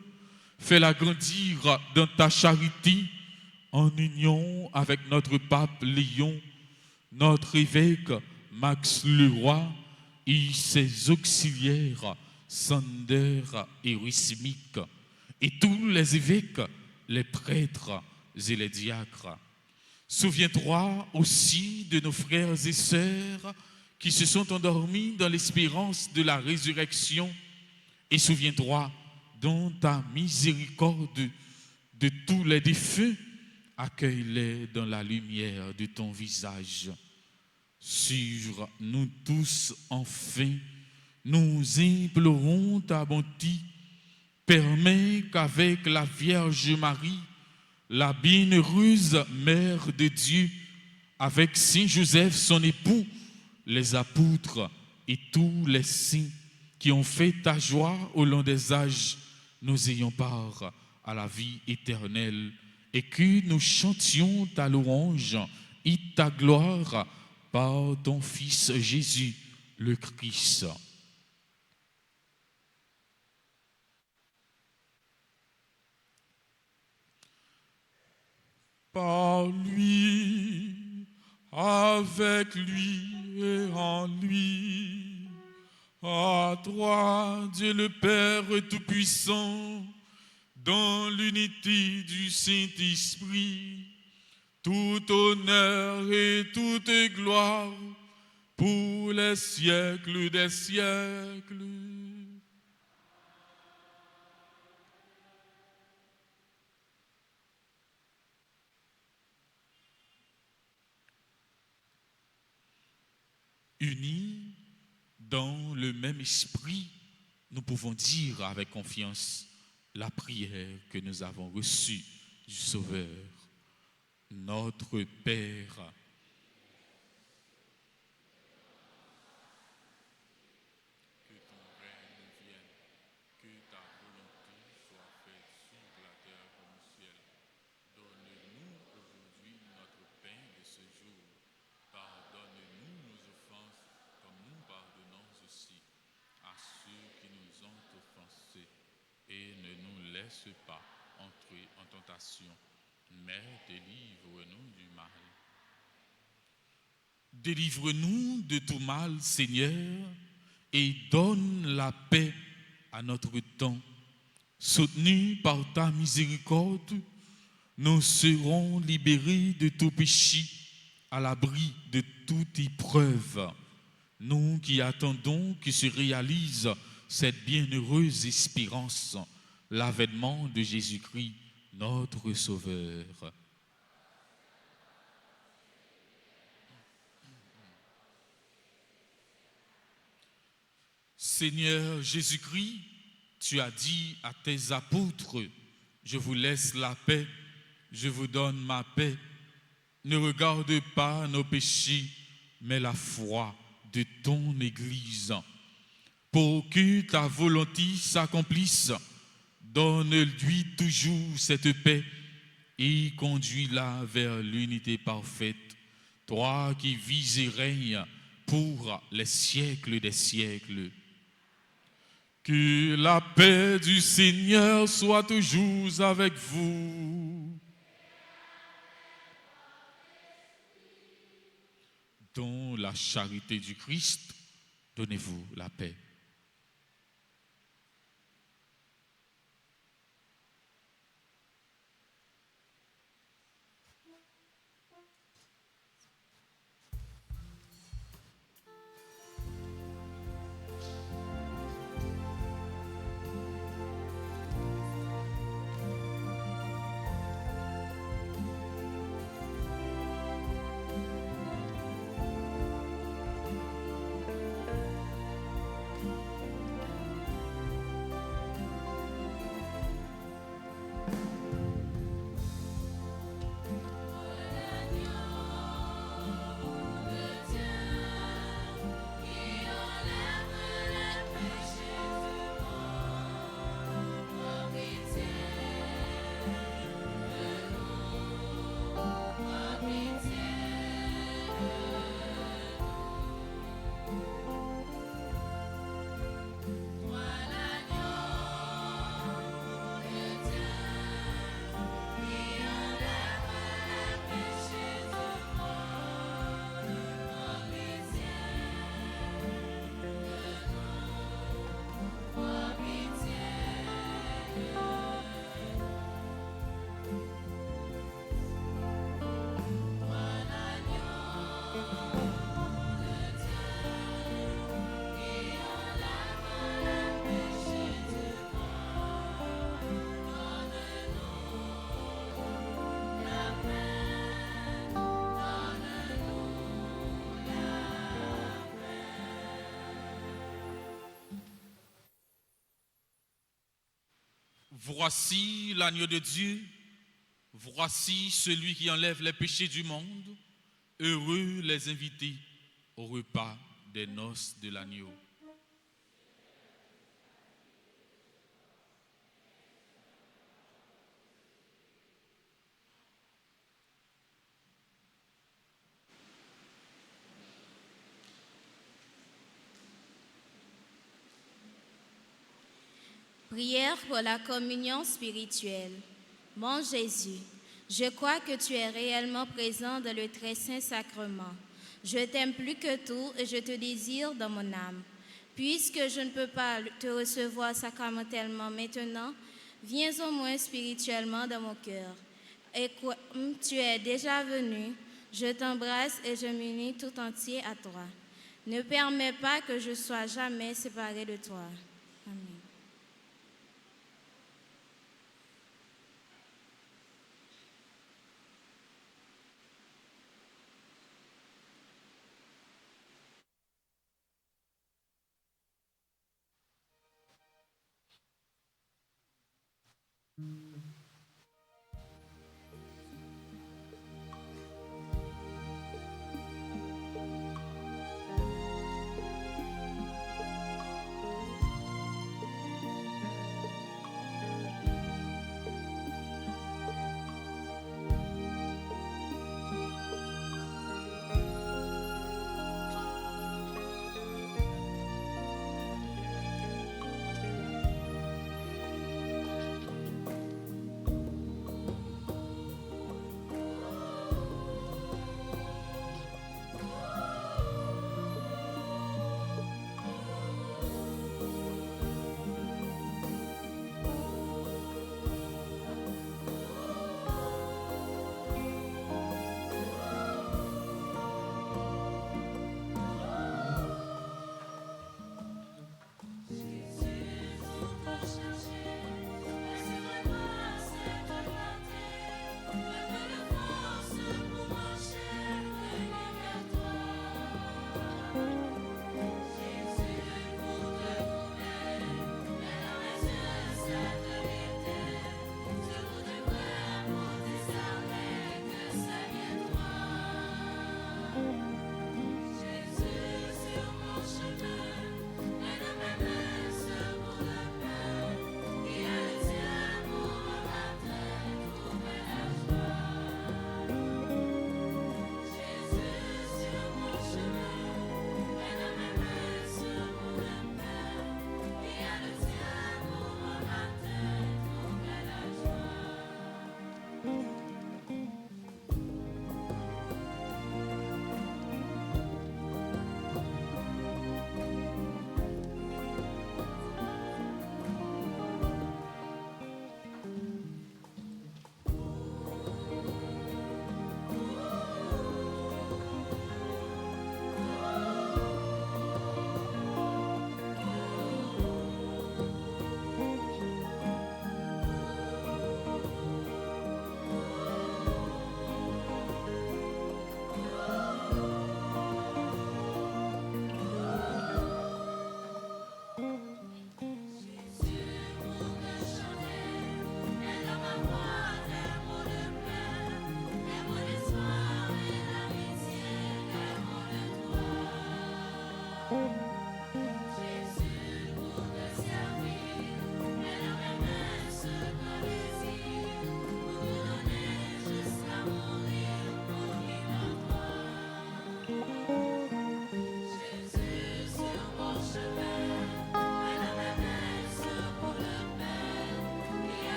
Speaker 1: Fais-la grandir dans ta charité en union avec notre pape Léon, notre évêque Max Leroy et ses auxiliaires Sander et Rissimique, et tous les évêques, les prêtres et les diacres. Souviens-toi aussi de nos frères et sœurs qui se sont endormis dans l'espérance de la résurrection, et souviens-toi dans ta miséricorde de tous les défunts, accueille-les dans la lumière de ton visage. Sur nous tous, enfin, nous implorons ta bonté. Permets qu'avec la Vierge Marie, la bienheureuse Mère de Dieu, avec Saint Joseph, son époux, les apôtres et tous les saints qui ont fait ta joie au long des âges, nous ayons part à la vie éternelle et que nous chantions ta louange et ta gloire par ton Fils Jésus, le Christ. Par lui, avec lui et en lui, à toi, Dieu le Père Tout-Puissant, dans l'unité du Saint-Esprit, tout honneur et toute gloire pour les siècles des siècles. Unis dans le même esprit, nous pouvons dire avec confiance la prière que nous avons reçue du Sauveur. Notre Père, que ton règne vienne, que ta volonté soit faite sur la terre comme au ciel. Donne-nous aujourd'hui notre pain de ce jour. Pardonne-nous nos offenses, comme nous pardonnons aussi à ceux qui nous ont offensés. Et ne nous laisse pas entrer en tentation, mais délivre-nous du mal. Délivre-nous de tout mal, Seigneur, et donne la paix à notre temps. Soutenus par ta miséricorde, nous serons libérés de tout péché, à l'abri de toute épreuve. Nous qui attendons que se réalise cette bienheureuse espérance, l'avènement de Jésus-Christ, notre Sauveur. Seigneur Jésus-Christ, tu as dit à tes apôtres, je vous laisse la paix, je vous donne ma paix. Ne regarde pas nos péchés, mais la foi de ton Église. Pour que ta volonté s'accomplisse, donne-lui toujours cette paix et conduis-la vers l'unité parfaite. Toi qui vis et règnes pour les siècles des siècles. Que la paix du Seigneur soit toujours avec vous. Dans la charité du Christ, donnez-vous la paix. Voici l'agneau de Dieu, voici celui qui enlève les péchés du monde. Heureux les invités au repas des noces de l'agneau.
Speaker 4: Prière pour la communion spirituelle. Mon Jésus, je crois que tu es réellement présent dans le très saint sacrement. Je t'aime plus que tout et je te désire dans mon âme. Puisque je ne peux pas te recevoir sacramentellement maintenant, viens au moins spirituellement dans mon cœur. Et comme tu es déjà venu, je t'embrasse et je m'unis tout entier à toi. Ne permets pas que je sois jamais séparé de toi. Amen.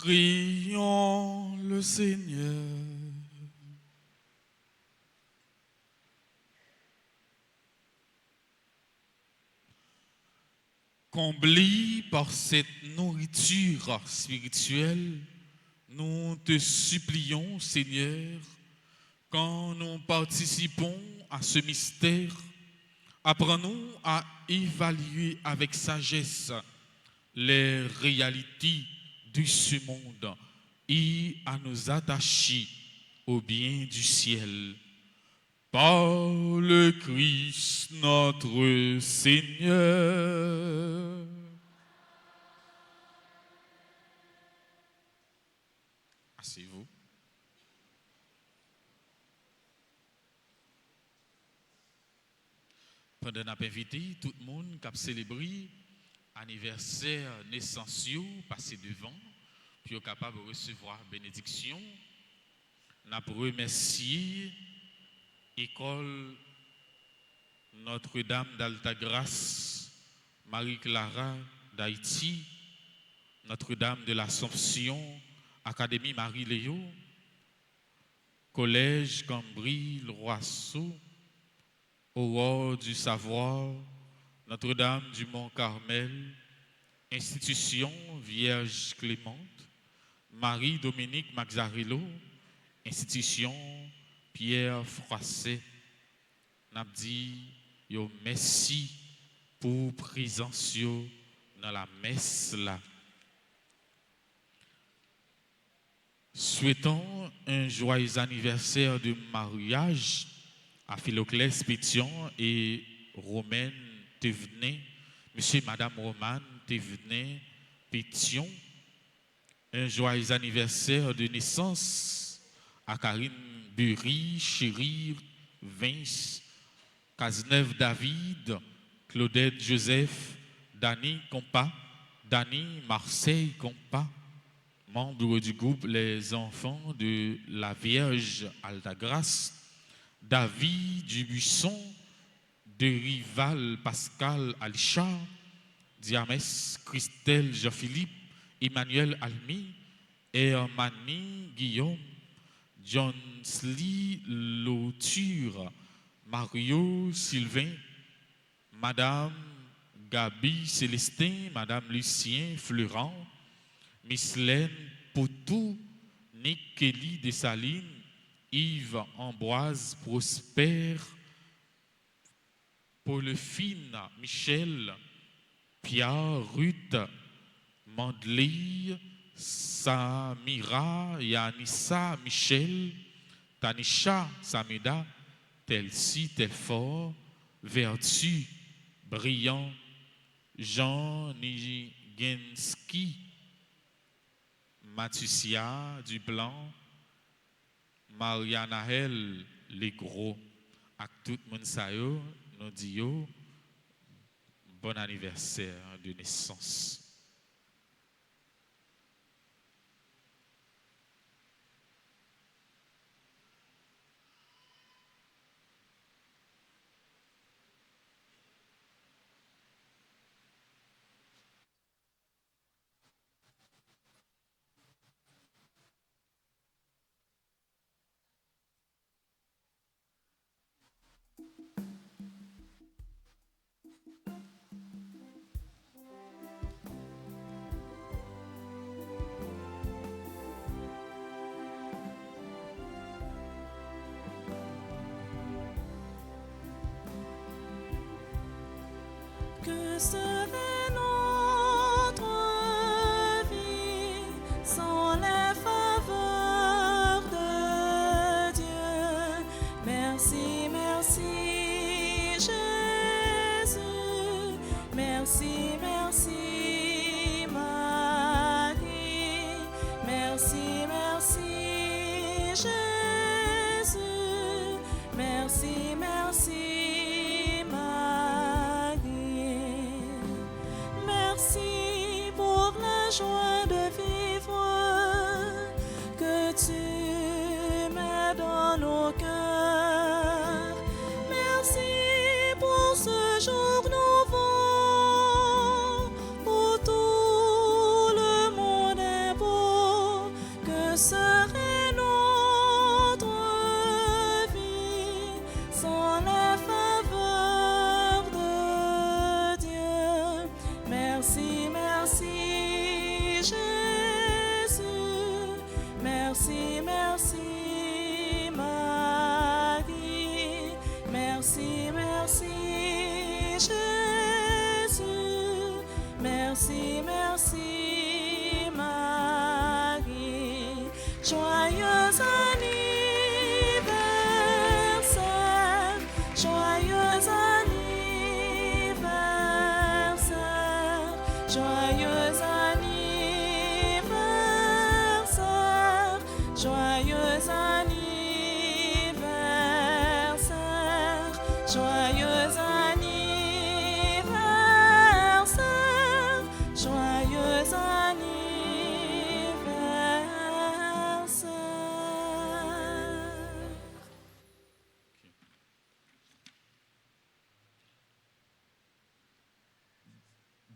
Speaker 1: Prions le Seigneur. Comblés par cette nourriture spirituelle, nous te supplions, Seigneur, quand nous participons à ce mystère, apprends-nous à évaluer avec sagesse les réalités de ce monde et à nous attacher au bien du ciel. Par le Christ notre Seigneur. Asseyez-vous. Pendant qu'on a invité tout le monde qui a célébré anniversaire naissance, passer devant, puis est capable de recevoir bénédiction. Nous avons remercié l'école Notre-Dame d'Altagrace, Marie-Clara d'Haïti, Notre-Dame de l'Assomption, Académie Marie-Léo, Collège Cambry-le-Roisseau, Aurore du Savoir, Notre-Dame du Mont-Carmel, Institution Vierge Clémente, Marie-Dominique Maxarello, Institution Pierre Froisset. N'a dit yo merci pour présence dans la messe là. Souhaitons un joyeux anniversaire de mariage à Philoclès Pétion et Romaine Thévenet, monsieur et madame Romane Thévenet Pétion. Un joyeux anniversaire de naissance à Karine Bury, Chérir, Vince, Cazeneuve David, Claudette Joseph, Dany Compas, Dany Marseille Compas, membre du groupe Les Enfants de la Vierge Altagrace, David Dubuisson, Derival Pascal Alichard, Diamès Christelle Jean-Philippe, Emmanuel Almi, Hermanie Guillaume, John Sly Lauture, Mario Sylvain, Madame Gabi Célestin, Madame Lucien Fleurant, Miss Laine Potou, Nick Kelly Dessalines, Yves Ambroise Prosper, Paulefine Michel, Pierre Ruth, Mandley, Samira Yanissa Michel, Tanisha Sameda, Telsi Telfort, Vertu Brillant, Jean Nigenski, Mathusia Duplan, Marianaël Legros, à tout le monde ça yo, nous disons bon anniversaire de naissance.
Speaker 3: Que serait notre vie sans les faveurs de Dieu? Merci, merci Jésus, merci, merci Marie, merci, merci Jésus, merci, merci. Merci pour la joie de vivre que tu me donnes au cœur. Merci pour ce jour nouveau où tout le monde est beau.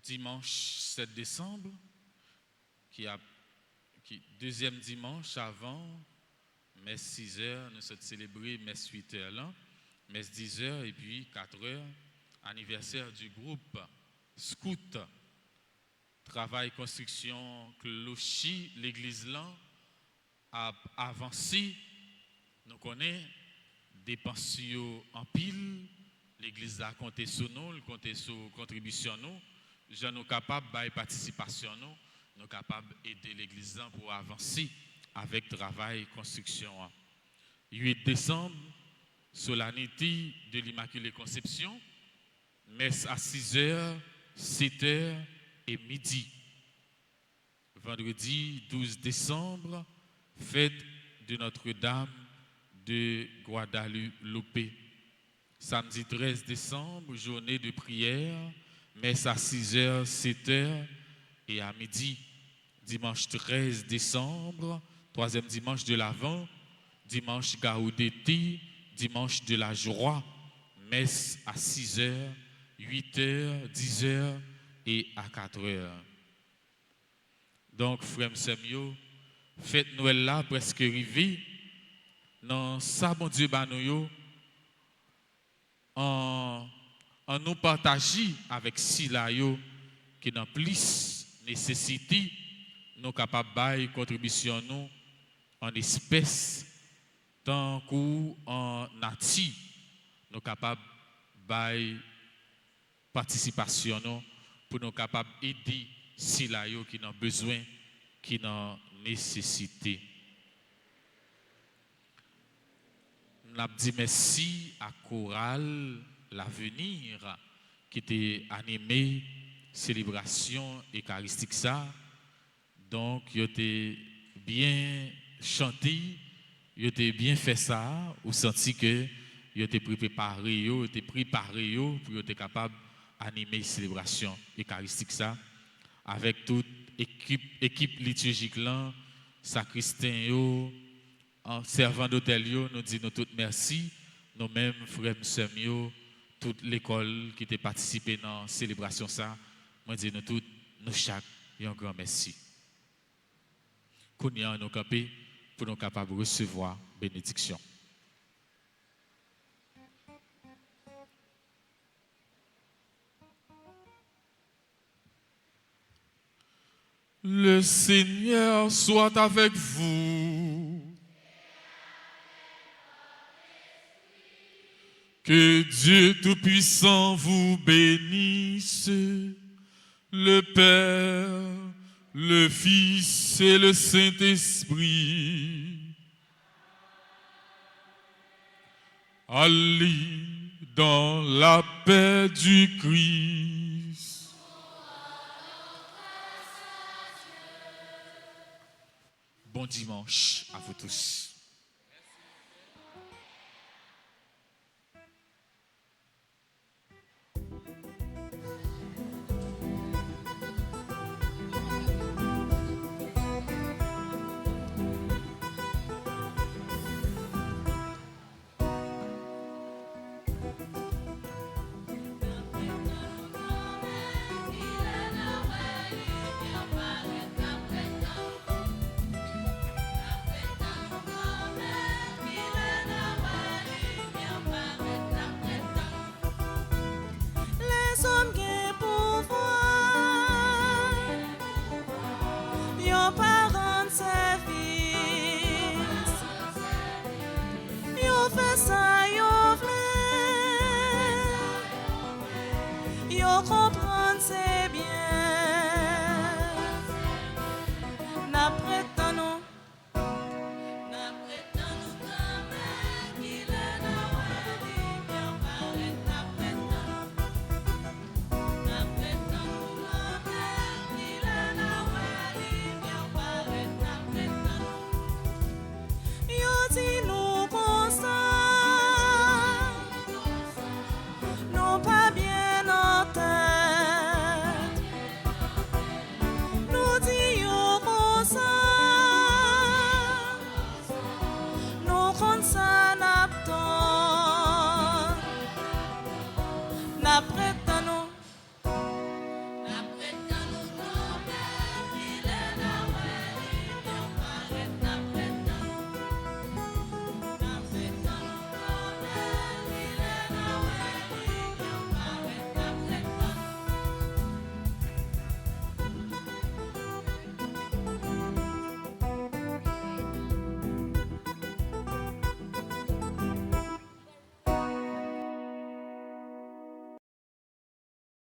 Speaker 1: Dimanche 7 décembre, deuxième dimanche avant, messe 6 heures, nous sommes célébrés messe 8 heures là, messe 10 heures et puis 4 heures, anniversaire du groupe Scout, travail construction clocher, l'église là a avancé, nous connaissons dépenses en pile, l'église a compté sur nous, compté sur contribution nous. Nous sommes capables de participation, nous sommes capables d'aider l'Église pour avancer avec le travail construction. 8 décembre, solennité de l'Immaculée Conception, messe à 6h, 7h et midi. Vendredi 12 décembre, fête de Notre-Dame de Guadalupe. Samedi 13 décembre, journée de prière. Messe à 6h, 7h et à midi. Dimanche 13 décembre, troisième dimanche de l'Avent, dimanche Gaudéti, dimanche de la joie. Messe à 6h, 8h, 10h et à 4h. Donc, frère Semio, fête Noël là presque arrivée. Dans ça, bon Dieu, nous en nous partager avec Silayo qui n'a plus nécessité, nous capables de contribution nous en espèces, tant qu'en nature, nous capables de participation nous pour nous capables d'aider Silayo qui n'a besoin, qui n'a nécessité. Nous avons dit merci à Chorale L'Avenir qui était animé célébration eucharistique ça. Donc il était bien chanté, il était bien fait ça, ou senti que il était préparé, pour être capable d'animer célébration eucharistique ça avec toute équipe liturgique là, sacristain yo, servant d'hôtel yo, nous disons tout merci, nous-mêmes frères et sœurs toute l'école qui a participé dans la célébration ça, moi dis nous tous, nous chaque, un grand merci. Qu'on y a nous camper pour nous capables de recevoir bénédiction. Le Seigneur soit avec vous. Que Dieu Tout-Puissant vous bénisse, le Père, le Fils et le Saint-Esprit. Allez dans la paix du Christ. Bon dimanche à vous tous.
Speaker 3: Yo comprendre c'est